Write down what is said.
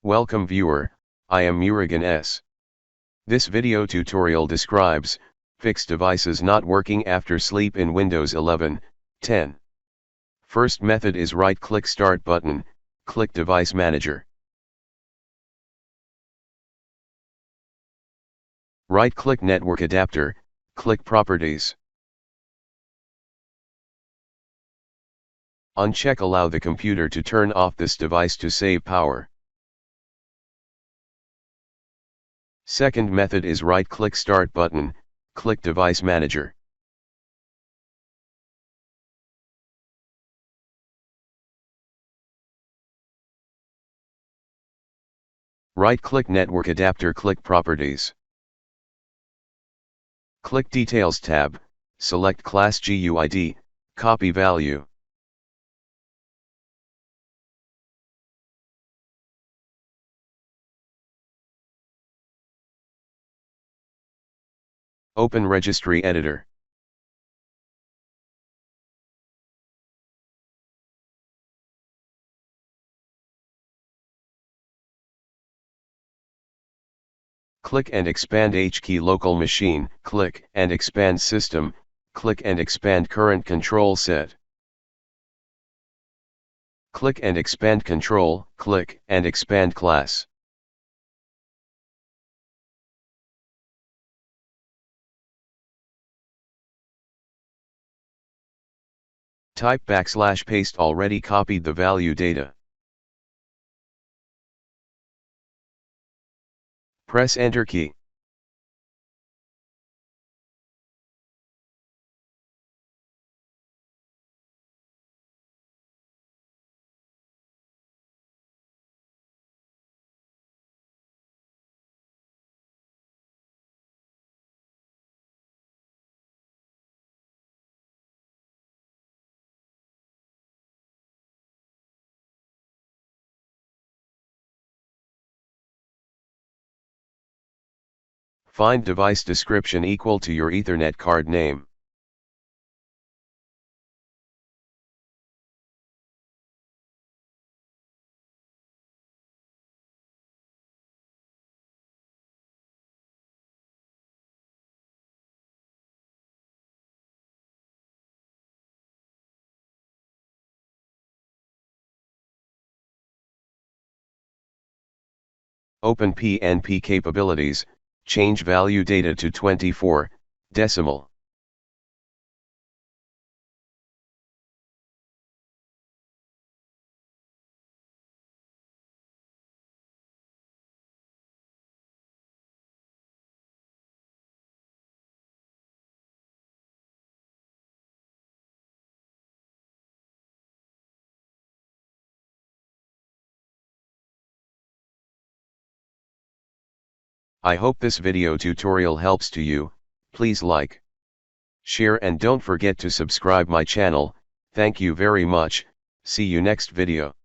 Welcome viewer, I am Murugan S. This video tutorial describes, fix devices not working after sleep in Windows 11, 10. First method is right-click Start button, click Device Manager. Right-click Network Adapter, click Properties. Uncheck Allow the computer to turn off this device to save power. Second method is right-click Start button, click Device Manager. Right-click Network Adapter, click Properties. Click Details tab, select Class GUID, copy value. Open Registry Editor. Click and expand HKey Local Machine, click and expand System, click and expand Current Control Set. Click and expand Control, click and expand Class. Type \paste already copied the value data. Press Enter key. Find device description equal to your Ethernet card name. Open PNP capabilities, change value data to 24 decimal. I hope this video tutorial helps to you. Please like, share and don't forget to subscribe my channel. Thank you very much. See you next video.